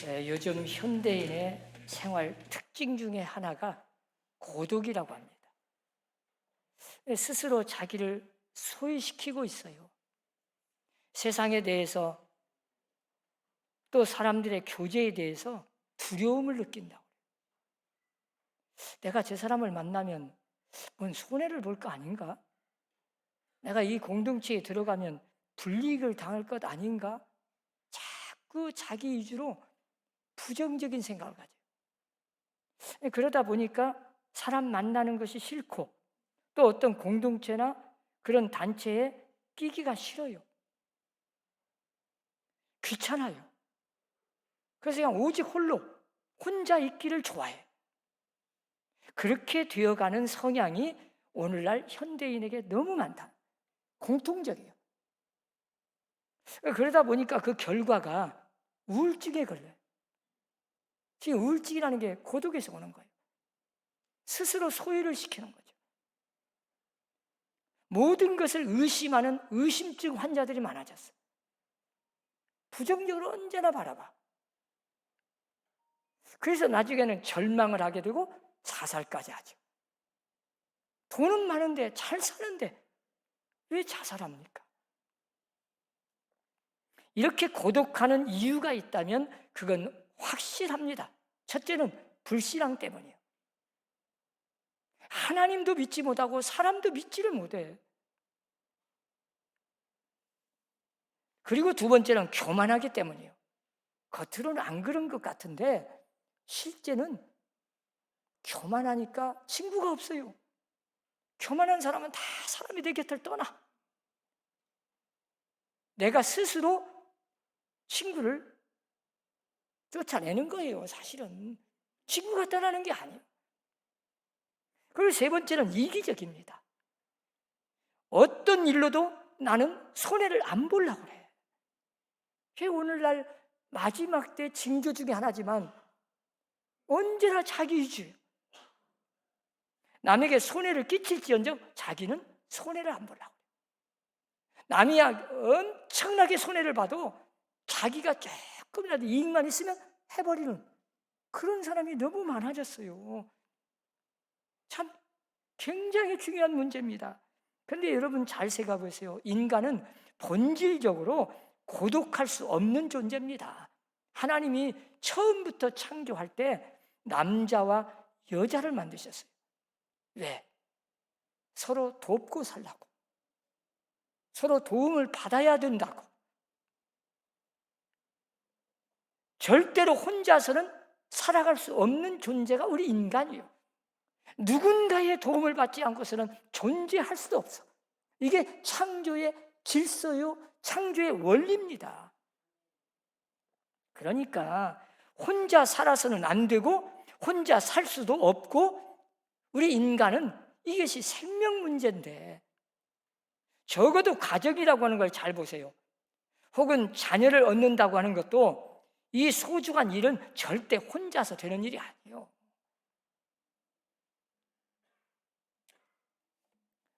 요즘 현대인의 생활 특징 중에 하나가 고독이라고 합니다. 스스로 자기를 소외시키고 있어요. 세상에 대해서 또 사람들의 교제에 대해서 두려움을 느낀다고. 내가 저 사람을 만나면 뭔 손해를 볼 거 아닌가? 내가 이 공동체에 들어가면 불이익을 당할 것 아닌가? 자꾸 자기 위주로 부정적인 생각을 가져요. 그러다 보니까 사람 만나는 것이 싫고 또 어떤 공동체나 그런 단체에 끼기가 싫어요. 귀찮아요. 그래서 그냥 오직 홀로 혼자 있기를 좋아해. 그렇게 되어가는 성향이 오늘날 현대인에게 너무 많다. 공통적이에요. 그러다 보니까 그 결과가 우울증에 걸려요. 지금 우울증이라는 게 고독에서 오는 거예요. 스스로 소외를 시키는 거죠. 모든 것을 의심하는 의심증 환자들이 많아졌어요. 부정적으로 언제나 바라봐. 그래서 나중에는 절망을 하게 되고 자살까지 하죠. 돈은 많은데 잘 사는데 왜 자살합니까? 이렇게 고독하는 이유가 있다면 그건 확실합니다. 첫째는 불신앙 때문이에요. 하나님도 믿지 못하고 사람도 믿지를 못해. 그리고 두 번째는 교만하기 때문이에요. 겉으로는 안 그런 것 같은데 실제는 교만하니까 친구가 없어요. 교만한 사람은 다 사람이 내 곁을 떠나. 내가 스스로 친구를 쫓아내는 거예요. 사실은 친구가 떠나는 게 아니에요. 그리고 세 번째는 이기적입니다. 어떤 일로도 나는 손해를 안 보려고 그래. 그게 오늘날 마지막 때 징조 중에 하나지만 언제나 자기 위주예요. 남에게 손해를 끼칠지언정 자기는 손해를 안 보려고 그래요. 남이 엄청나게 손해를 봐도 자기가 조금이라도 이익만 있으면 해버리는 그런 사람이 너무 많아졌어요. 참 굉장히 중요한 문제입니다. 그런데 여러분 잘 생각해 보세요. 인간은 본질적으로 고독할 수 없는 존재입니다. 하나님이 처음부터 창조할 때 남자와 여자를 만드셨어요. 왜? 서로 돕고 살라고. 서로 도움을 받아야 된다고. 절대로 혼자서는 살아갈 수 없는 존재가 우리 인간이에요. 누군가의 도움을 받지 않고서는 존재할 수도 없어. 이게 창조의 질서요, 창조의 원리입니다. 그러니까 혼자 살아서는 안 되고 혼자 살 수도 없고 우리 인간은 이것이 생명 문제인데 적어도 가정이라고 하는 걸 잘 보세요. 혹은 자녀를 얻는다고 하는 것도 이 소중한 일은 절대 혼자서 되는 일이 아니에요.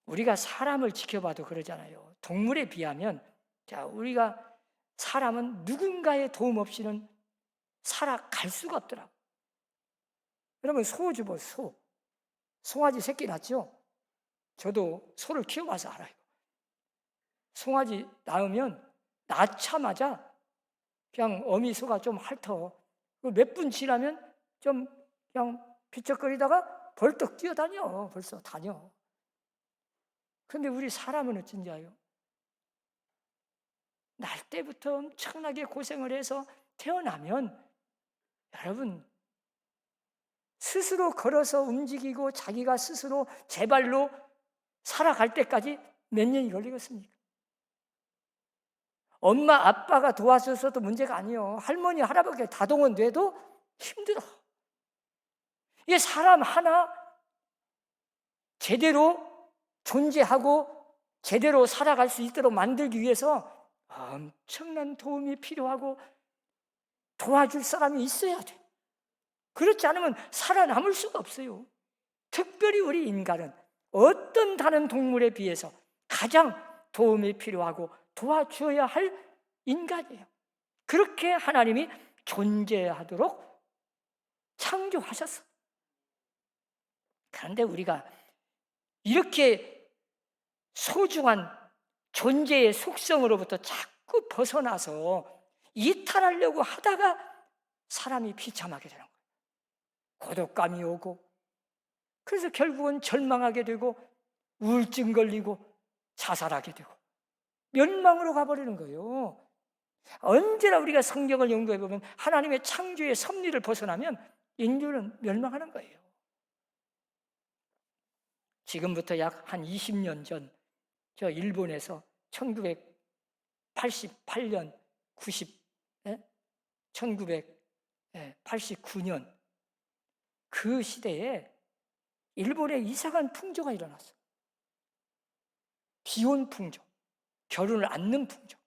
우리가 사람을 지켜봐도 그러잖아요. 동물에 비하면 우리가 사람은 누군가의 도움 없이는 살아갈 수가 없더라고요. 여러분 소 주보 송아지 새끼 낳죠? 저도 소를 키워봐서 알아요. 송아지 낳으면 낳자마자 그냥 어미 소가 좀 핥어. 몇 분 지나면 좀 그냥 비쩍거리다가 벌떡 뛰어다녀. 벌써 다녀. 그런데 우리 사람은 어쩐지 아요? 날 때부터 엄청나게 고생을 해서 태어나면 여러분 스스로 걸어서 움직이고 자기가 스스로 제 발로 살아갈 때까지 몇 년이 걸리겠습니까? 엄마 아빠가 도와줘서도 문제가 아니에요. 할머니 할아버지가 다 동원돼도 힘들어. 이게 사람 하나 제대로 존재하고 제대로 살아갈 수 있도록 만들기 위해서 엄청난 도움이 필요하고 도와줄 사람이 있어야 돼. 그렇지 않으면 살아남을 수가 없어요. 특별히 우리 인간은 어떤 다른 동물에 비해서 가장 도움이 필요하고 도와줘야 할 인간이에요. 그렇게 하나님이 존재하도록 창조하셨어. 그런데 우리가 이렇게 소중한 존재의 속성으로부터 자꾸 벗어나서 이탈하려고 하다가 사람이 비참하게 되는 거예요. 고독감이 오고, 그래서 결국은 절망하게 되고, 우울증 걸리고, 자살하게 되고, 멸망으로 가버리는 거예요. 언제나 우리가 성경을 연구해 보면 하나님의 창조의 섭리를 벗어나면 인류는 멸망하는 거예요. 지금부터 약 한 20년 전, 저 일본에서 1988년, 1989년 그 시대에 일본에 이상한 풍조가 일어났어요. 비혼 풍조, 결혼을 않는 풍조.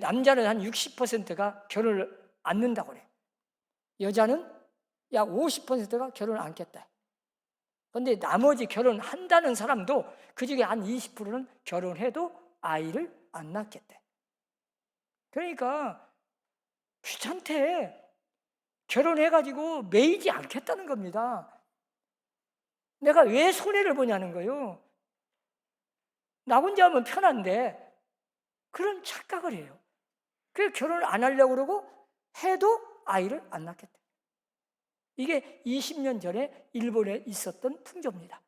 남자는 한 60%가 결혼을 않는다고 그래요. 여자는 약 50%가 결혼을 않겠다. 그런데 나머지 결혼한다는 사람도 그중에 한 20%는 결혼해도 아이를 안 낳겠대. 그러니까 귀찮대. 결혼해가지고 매이지 않겠다는 겁니다. 내가 왜 손해를 보냐는 거예요. 나 혼자 하면 편한데 그런 착각을 해요. 그래서 결혼을 안 하려고 그러고 해도 아이를 안 낳겠대. 이게 20년 전에 일본에 있었던 풍조입니다.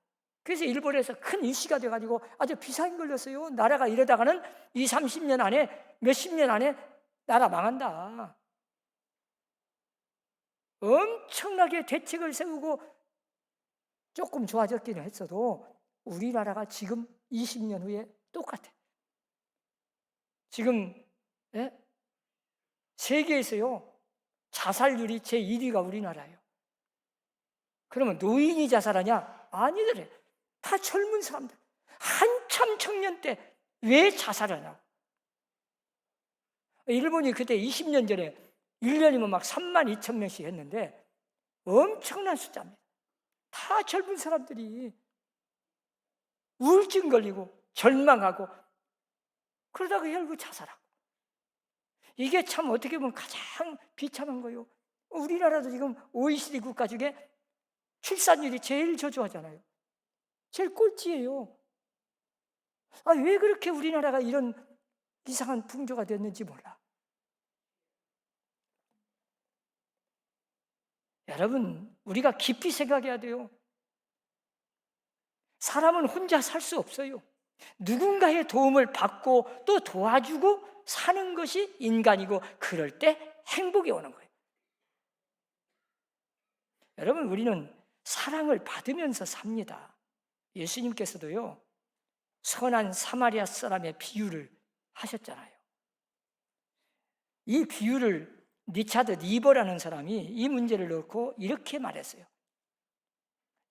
그래서 일본에서 큰 이슈가 돼가지고 아주 비상이 걸렸어요. 나라가 이러다가는 20, 30년 안에, 몇십 년 안에 나라 망한다. 엄청나게 대책을 세우고 조금 좋아졌기는 했어도 우리나라가 지금 20년 후에 똑같아. 지금 세계에서요 자살률이 제1위가 우리나라예요. 그러면 노인이 자살하냐? 아니더래. 다 젊은 사람들. 한참 청년 때 왜 자살하냐고. 일본이 그때 20년 전에 1년이면 막 3만 2천 명씩 했는데 엄청난 숫자입니다. 다 젊은 사람들이 우울증 걸리고 절망하고 그러다가 결국 자살하고. 이게 참 어떻게 보면 가장 비참한 거예요. 우리나라도 지금 OECD 국가 중에 출산율이 제일 저조하잖아요. 제일 꼴찌예요. 왜 그렇게 우리나라가 이런 이상한 풍조가 됐는지 몰라. 여러분, 우리가 깊이 생각해야 돼요. 사람은 혼자 살 수 없어요. 누군가의 도움을 받고 또 도와주고 사는 것이 인간이고 그럴 때 행복이 오는 거예요. 여러분, 우리는 사랑을 받으면서 삽니다. 예수님께서도요, 선한 사마리아 사람의 비유를 하셨잖아요. 이 비유를 리차드 니버라는 사람이 이 문제를 놓고 이렇게 말했어요.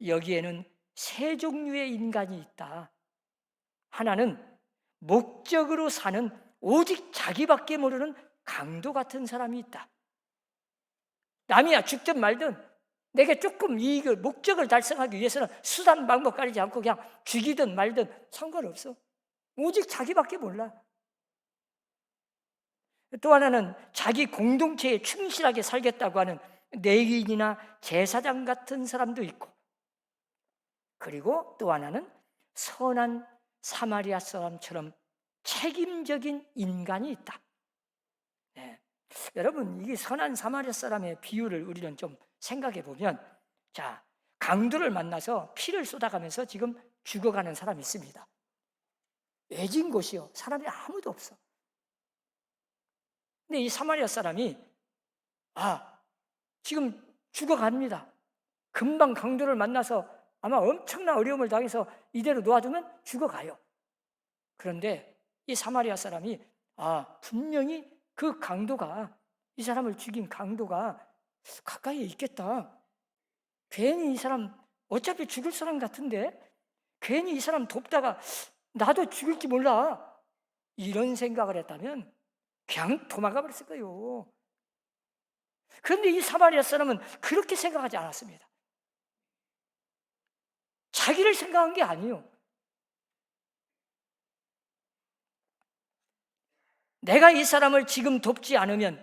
여기에는 세 종류의 인간이 있다. 하나는 목적으로 사는 오직 자기밖에 모르는 강도 같은 사람이 있다. 남이야 죽든 말든 내게 조금 이익을, 목적을 달성하기 위해서는 수단 방법 가리지 않고 그냥 죽이든 말든 상관없어. 오직 자기밖에 몰라. 또 하나는 자기 공동체에 충실하게 살겠다고 하는 내인이나 제사장 같은 사람도 있고, 그리고 또 하나는 선한 사마리아 사람처럼 책임적인 인간이 있다. 여러분, 이 선한 사마리아 사람의 비유를 우리는 좀 생각해 보면, 자, 강도를 만나서 피를 쏟아가면서 지금 죽어가는 사람이 있습니다. 외진 곳이요. 사람이 아무도 없어. 근데 이 사마리아 사람이 지금 죽어갑니다. 금방 강도를 만나서 아마 엄청난 어려움을 당해서 이대로 놓아두면 죽어가요. 그런데 이 사마리아 사람이 분명히 그 강도가, 이 사람을 죽인 강도가 가까이에 있겠다. 괜히 이 사람 어차피 죽을 사람 같은데 괜히 이 사람 돕다가 나도 죽을지 몰라, 이런 생각을 했다면 그냥 도망가 버렸을 거예요. 그런데 이 사마리아 사람은 그렇게 생각하지 않았습니다. 자기를 생각한 게 아니에요. 내가 이 사람을 지금 돕지 않으면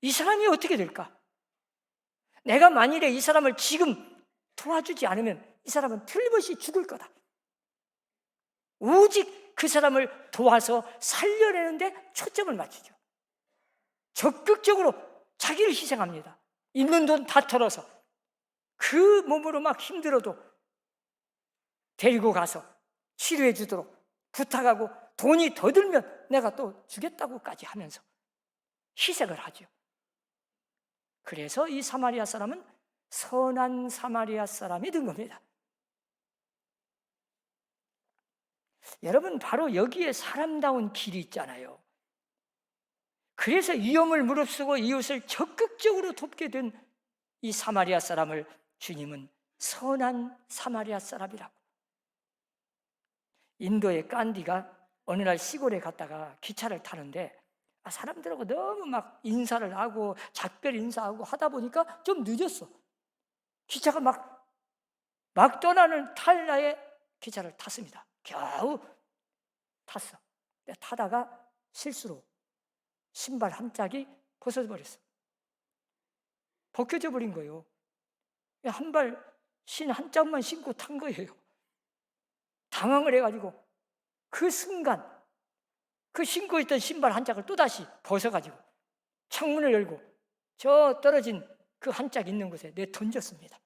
이 사람이 어떻게 될까? 내가 만일에 이 사람을 지금 도와주지 않으면 이 사람은 틀림없이 죽을 거다. 오직 그 사람을 도와서 살려내는데 초점을 맞추죠. 적극적으로 자기를 희생합니다. 있는 돈 다 털어서 그 몸으로 막 힘들어도 데리고 가서 치료해 주도록 부탁하고 돈이 더 들면 내가 또 주겠다고까지 하면서 희생을 하죠. 그래서 이 사마리아 사람은 선한 사마리아 사람이 된 겁니다. 여러분, 바로 여기에 사람다운 길이 있잖아요. 그래서 위험을 무릅쓰고 이웃을 적극적으로 돕게 된 이 사마리아 사람을 주님은 선한 사마리아 사람이라고. 인도의 간디가 어느 날 시골에 갔다가 기차를 타는데 사람들하고 너무 막 인사를 하고 작별 인사하고 하다 보니까 좀 늦었어. 기차가 막 떠나는 찰나에 기차를 탔습니다. 겨우 탔어. 타다가 실수로 신발 한 짝이 벗어버렸어. 벗겨져 버린 거예요. 한 짝만 신고 탄 거예요. 당황을 해가지고 그 순간 그 신고 있던 신발 한 짝을 또다시 벗어가지고 창문을 열고 저 떨어진 그 한 짝 있는 곳에 던졌습니다.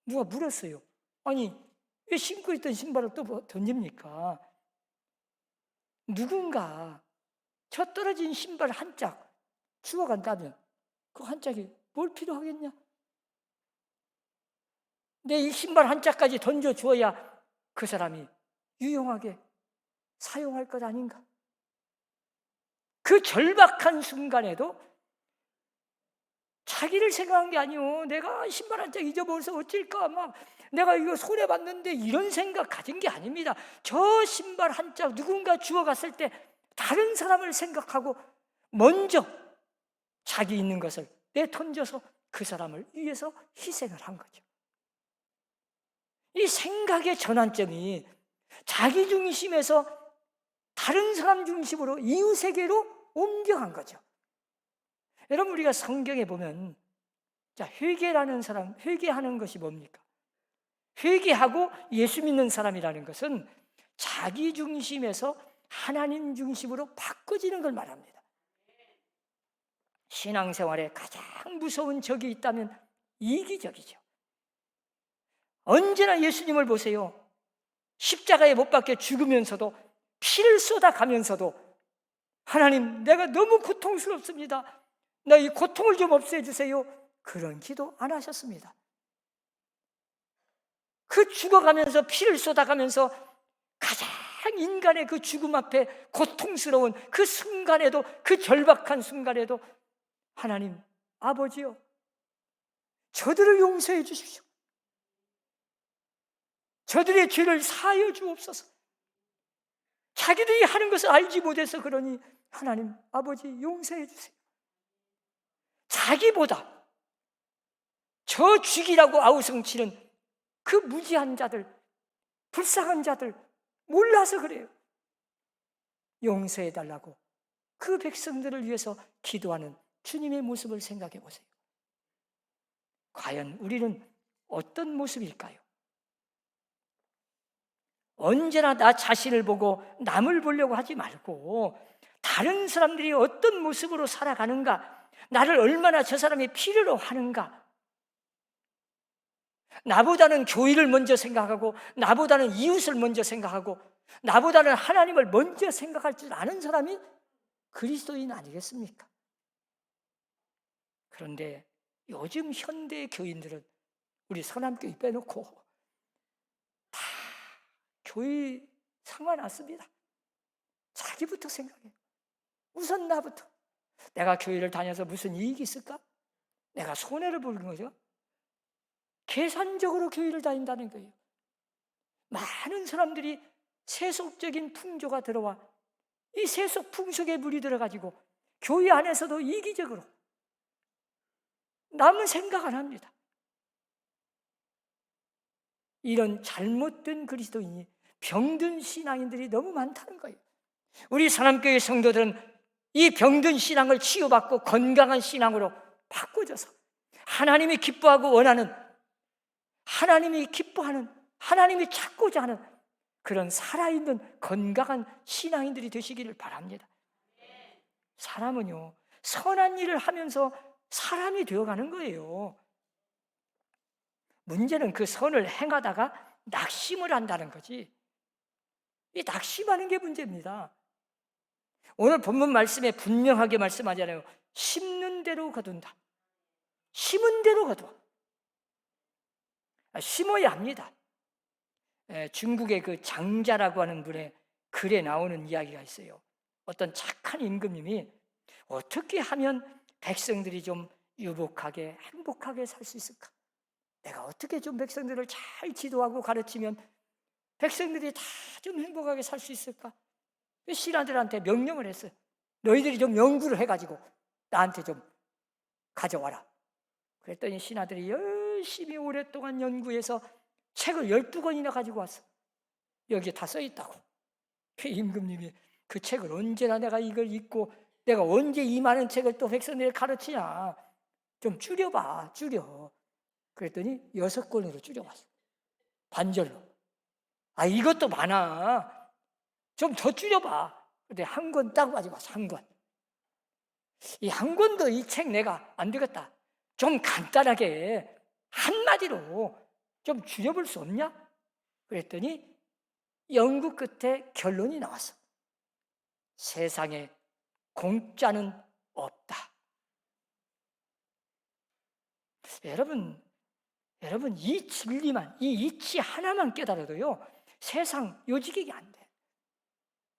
누가 물었어요. 아니, 왜 신고 있던 신발을 또 던집니까? 누군가 저 떨어진 신발 한 짝 주워간다면 그 한 짝이 뭘 필요하겠냐? 내 이 신발 한 짝까지 던져주어야 그 사람이 유용하게 사용할 것 아닌가? 그 절박한 순간에도 자기를 생각한 게 아니오. 내가 신발 한 짝 잊어버려서 어쩔까? 내가 이거 손해봤는데 이런 생각 가진 게 아닙니다. 저 신발 한 짝 누군가 주워갔을 때 다른 사람을 생각하고 먼저 자기 있는 것을 내던져서 그 사람을 위해서 희생을 한 거죠. 이 생각의 전환점이 자기 중심에서 다른 사람 중심으로 이웃에게로 옮겨간 거죠. 여러분, 우리가 성경에 보면 회개라는 사람, 회개하는 것이 뭡니까? 회개하고 예수 믿는 사람이라는 것은 자기 중심에서 하나님 중심으로 바꿔지는 걸 말합니다. 신앙생활에 가장 무서운 적이 있다면 이기적이죠. 언제나 예수님을 보세요. 십자가에 못 박혀 죽으면서도 피를 쏟아가면서도 하나님, 내가 너무 고통스럽습니다. 나 이 고통을 좀 없애주세요. 그런 기도 안 하셨습니다. 그 죽어가면서 피를 쏟아가면서 가장 인간의 그 죽음 앞에 고통스러운 그 순간에도, 그 절박한 순간에도 하나님, 아버지요, 저들을 용서해 주십시오. 저들의 죄를 사하여 주옵소서. 자기들이 하는 것을 알지 못해서 그러니 하나님, 아버지 용서해 주세요. 자기보다 저 죽이라고 아우성치는 그 무지한 자들, 불쌍한 자들 몰라서 그래요. 용서해 달라고 그 백성들을 위해서 기도하는 주님의 모습을 생각해 보세요. 과연 우리는 어떤 모습일까요? 언제나 나 자신을 보고 남을 보려고 하지 말고 다른 사람들이 어떤 모습으로 살아가는가, 나를 얼마나 저 사람이 필요로 하는가, 나보다는 교회를 먼저 생각하고 나보다는 이웃을 먼저 생각하고 나보다는 하나님을 먼저 생각할 줄 아는 사람이 그리스도인 아니겠습니까? 그런데 요즘 현대 교인들은 우리 서남교회 빼놓고 다 교회 상관없습니다. 자기부터 생각해요. 우선 나부터. 내가 교회를 다녀서 무슨 이익이 있을까? 내가 손해를 보는 거죠. 계산적으로 교회를 다닌다는 거예요. 많은 사람들이 세속적인 풍조가 들어와 이 세속 풍속에 물이 들어가지고 교회 안에서도 이기적으로 남은 생각 안 합니다. 이런 잘못된 그리스도인이, 병든 신앙인들이 너무 많다는 거예요. 우리 사람교회 성도들은 이 병든 신앙을 치유받고 건강한 신앙으로 바꿔줘서 하나님이 기뻐하고 원하는, 하나님이 기뻐하는, 하나님이 찾고자 하는 그런 살아있는 건강한 신앙인들이 되시기를 바랍니다. 사람은요, 선한 일을 하면서 사람이 되어가는 거예요. 문제는 그 선을 행하다가 낙심을 한다는 거지. 이 낙심하는 게 문제입니다. 오늘 본문 말씀에 분명하게 말씀하잖아요. 심는 대로 거둔다. 심은 대로 거두어. 심어야 합니다. 중국의 그 장자라고 하는 분의 글에 나오는 이야기가 있어요. 어떤 착한 임금님이 어떻게 하면 백성들이 좀 유복하게 행복하게 살 수 있을까? 내가 어떻게 좀 백성들을 잘 지도하고 가르치면 백성들이 다 좀 행복하게 살 수 있을까? 신하들한테 명령을 했어요. 너희들이 좀 연구를 해가지고 나한테 좀 가져와라. 그랬더니 신하들이 열심히 오랫동안 연구해서 책을 12권이나 가지고 왔어. 여기에 다 써있다고. 그 임금님이 그 책을 언제나 내가 이걸 읽고 내가 언제 이 많은 책을 또 백성들에게 가르치냐. 좀 줄여봐, 줄여. 그랬더니 6권으로 줄여봤어. 반절로. 이것도 많아. 좀 더 줄여봐. 근데 한 권 딱 가지고 왔어, 한 권. 이 한 권도 이 책 내가 안 되겠다. 좀 간단하게 한마디로 좀 줄여볼 수 없냐? 그랬더니 연구 끝에 결론이 나왔어. 세상에 공짜는 없다. 여러분 이 진리만, 이 이치 하나만 깨달아도요, 세상 요지객이 안 돼.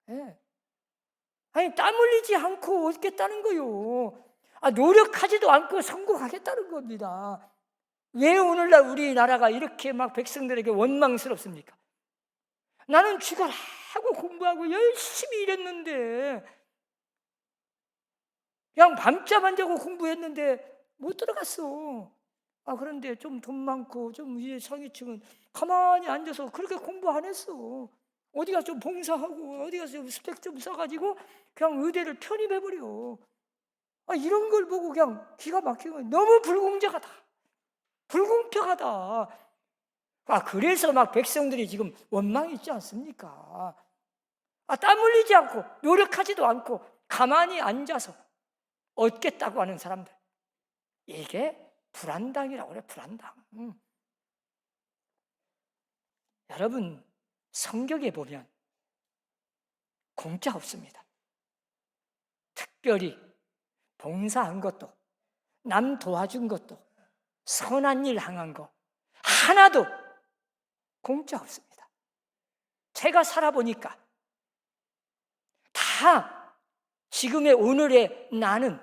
네. 땀 흘리지 않고 얻겠다는 거요. 노력하지도 않고 성공하겠다는 겁니다. 왜 오늘날 우리나라가 이렇게 막 백성들에게 원망스럽습니까? 나는 죽어라고 공부하고 열심히 일했는데, 그냥 밤잠 안 자고 공부했는데 못 들어갔어. 그런데 좀 돈 많고 좀 위에 상위층은 가만히 앉아서 그렇게 공부 안 했어. 어디 가서 좀 봉사하고 어디 가서 좀 스펙 좀 써가지고 그냥 의대를 편입해버려. 이런 걸 보고 그냥 기가 막히는 거야. 너무 불공정하다. 불공평하다. 그래서 막 백성들이 지금 원망이 있지 않습니까? 땀 흘리지 않고 노력하지도 않고 가만히 앉아서 얻겠다고 하는 사람들. 이게 불안당이라고 그래, 불안당. 여러분, 성경에 보면 공짜 없습니다. 특별히 봉사한 것도, 남 도와준 것도, 선한 일 행한 거 하나도 공짜 없습니다. 제가 살아보니까 다 지금의 오늘의 나는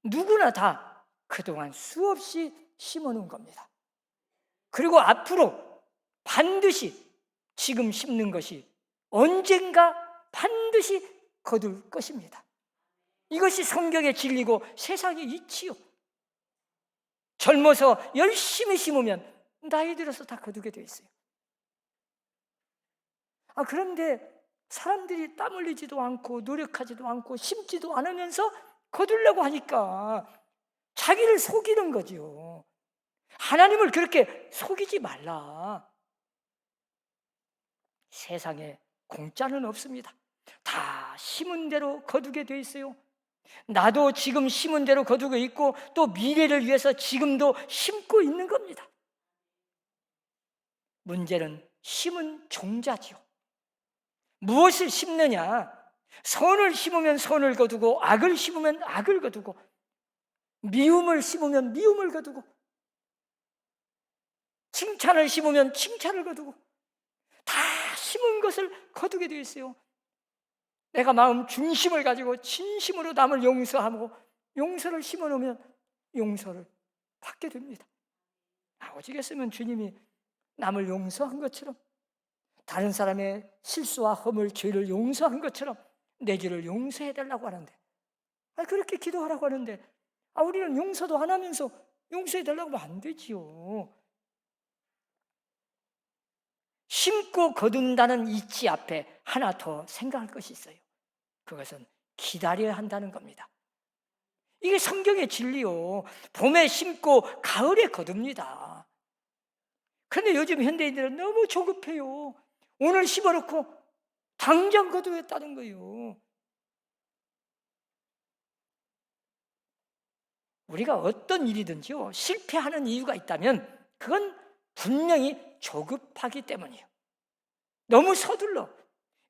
누구나 다 그동안 수없이 심어놓은 겁니다. 그리고 앞으로 반드시 지금 심는 것이 언젠가 반드시 거둘 것입니다. 이것이 성경의 진리고 세상의 이치요. 젊어서 열심히 심으면 나이 들어서 다 거두게 돼 있어요. 그런데 사람들이 땀 흘리지도 않고 노력하지도 않고 심지도 않으면서 거두려고 하니까 자기를 속이는 거죠. 하나님을 그렇게 속이지 말라. 세상에 공짜는 없습니다. 다 심은 대로 거두게 돼 있어요. 나도 지금 심은 대로 거두고 있고 또 미래를 위해서 지금도 심고 있는 겁니다. 문제는 심은 종자지요. 무엇을 심느냐? 선을 심으면 선을 거두고 악을 심으면 악을 거두고 미움을 심으면 미움을 거두고 칭찬을 심으면 칭찬을 거두고 다 심은 것을 거두게 되어 있어요. 내가 마음 중심을 가지고 진심으로 남을 용서하고 용서를 심어놓으면 용서를 받게 됩니다. 오직했으면 주님이 남을 용서한 것처럼 다른 사람의 실수와 허물, 죄를 용서한 것처럼 내 죄를 용서해달라고 하는데 그렇게 기도하라고 하는데 우리는 용서도 안 하면서 용서해달라고 하면 안 되지요. 심고 거둔다는 이치 앞에 하나 더 생각할 것이 있어요. 그것은 기다려야 한다는 겁니다. 이게 성경의 진리요. 봄에 심고 가을에 거둡니다. 그런데 요즘 현대인들은 너무 조급해요. 오늘 심어놓고 당장 거두겠다는 거예요. 우리가 어떤 일이든지요, 실패하는 이유가 있다면 그건 분명히 조급하기 때문이에요. 너무 서둘러.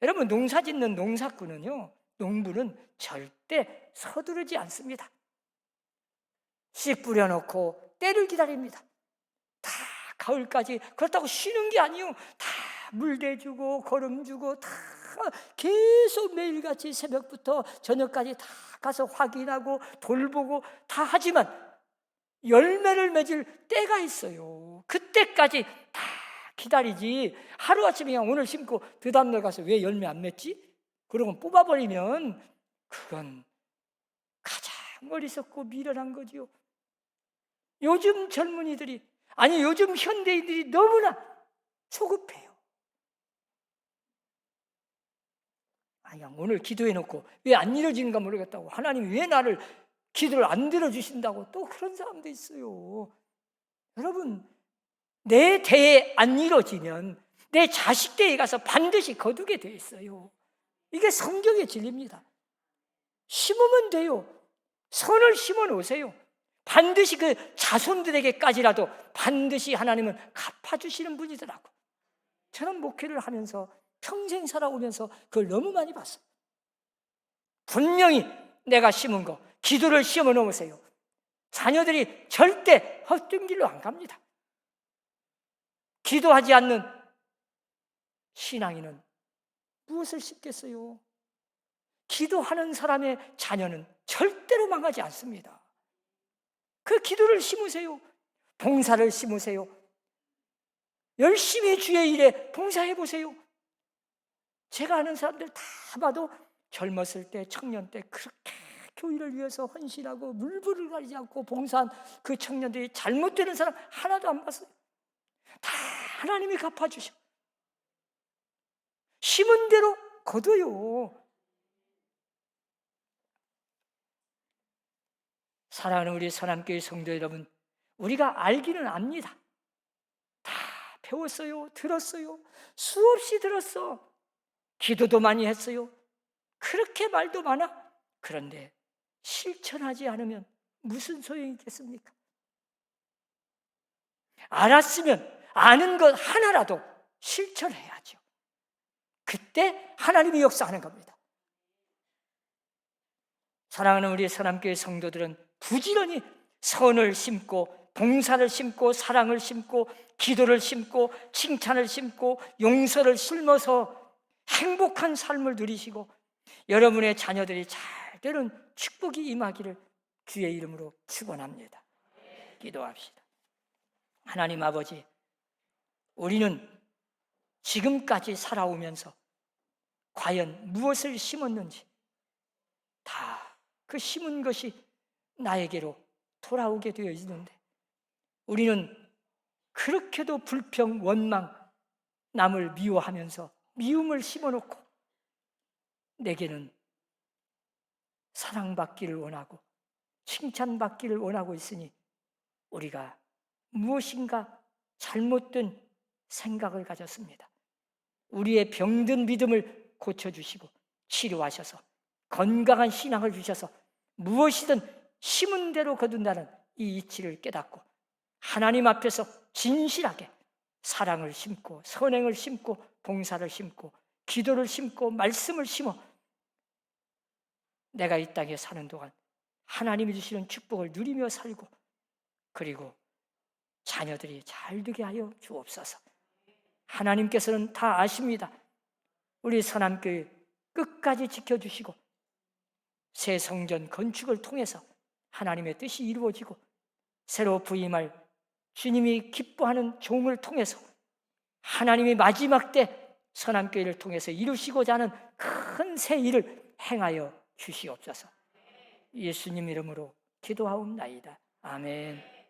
여러분, 농사 짓는 농사꾼은요, 농부는 절대 서두르지 않습니다. 씨 뿌려놓고 때를 기다립니다. 다 가을까지. 그렇다고 쉬는 게 아니에요. 다 물 대주고 거름 주고 다 계속 매일같이 새벽부터 저녁까지 다 가서 확인하고 돌보고 다 하지만 열매를 맺을 때가 있어요. 그때까지 다 기다리지. 하루아침에 그냥 오늘 심고 그 다음날 가서 왜 열매 안 맺지? 그러고 뽑아버리면 그건 가장 어리석고 미련한 거지요. 요즘 젊은이들이, 아니 요즘 현대인들이 너무나 소급해요. 그냥 오늘 기도해놓고 왜 안 이루어지는가 모르겠다고, 하나님이 왜 나를 기도를 안 들어주신다고 또 그런 사람도 있어요. 여러분, 내 대에 안 이루어지면 내 자식 대에 가서 반드시 거두게 돼 있어요. 이게 성경의 진리입니다. 심으면 돼요. 선을 심어 놓으세요. 반드시 그 자손들에게까지라도 반드시 하나님은 갚아주시는 분이더라고. 저는 목회를 하면서 평생 살아오면서 그걸 너무 많이 봤어요. 분명히 내가 심은 거, 기도를 심어 놓으세요. 자녀들이 절대 헛된 길로 안 갑니다. 기도하지 않는 신앙인은 무엇을 심겠어요? 기도하는 사람의 자녀는 절대로 망하지 않습니다. 그 기도를 심으세요. 봉사를 심으세요. 열심히 주의 일에 봉사해 보세요. 제가 아는 사람들 다 봐도 젊었을 때, 청년 때 그렇게 교회를 위해서 헌신하고 물불을 가리지 않고 봉사한 그 청년들이 잘못되는 사람 하나도 안 봤어요. 다 하나님이 갚아주셔. 심은 대로 거둬요. 사랑하는 우리 선함교회 성도 여러분, 우리가 알기는 압니다. 다 배웠어요. 들었어요. 수없이 들었어. 기도도 많이 했어요. 그렇게 말도 많아. 그런데 실천하지 않으면 무슨 소용이 있겠습니까? 알았으면 아는 것 하나라도 실천해야죠. 그때 하나님이 역사하는 겁니다. 사랑하는 우리 선함교회 성도들은 부지런히 선을 심고 봉사를 심고 사랑을 심고 기도를 심고 칭찬을 심고 용서를 심어서 행복한 삶을 누리시고 여러분의 자녀들이 잘 되는 축복이 임하기를 주의 이름으로 축원합니다. 기도합시다. 하나님 아버지, 우리는 지금까지 살아오면서 과연 무엇을 심었는지 다 그 심은 것이 나에게로 돌아오게 되어 있는데 우리는 그렇게도 불평, 원망, 남을 미워하면서 미움을 심어놓고 내게는 사랑받기를 원하고 칭찬받기를 원하고 있으니 우리가 무엇인가 잘못된 생각을 가졌습니다. 우리의 병든 믿음을 고쳐주시고 치료하셔서 건강한 신앙을 주셔서 무엇이든 심은 대로 거둔다는 이 이치를 깨닫고 하나님 앞에서 진실하게 사랑을 심고 선행을 심고 봉사를 심고 기도를 심고 말씀을 심어 내가 이 땅에 사는 동안 하나님이 주시는 축복을 누리며 살고 그리고 자녀들이 잘 되게 하여 주옵소서. 하나님께서는 다 아십니다. 우리 선함교회 끝까지 지켜주시고 새 성전 건축을 통해서 하나님의 뜻이 이루어지고 새로 부임할 주님이 기뻐하는 종을 통해서 하나님이 마지막 때 선함교회를 통해서 이루시고자 하는 큰 새 일을 행하여 주시옵소서. 예수님 이름으로 기도하옵나이다. 아멘.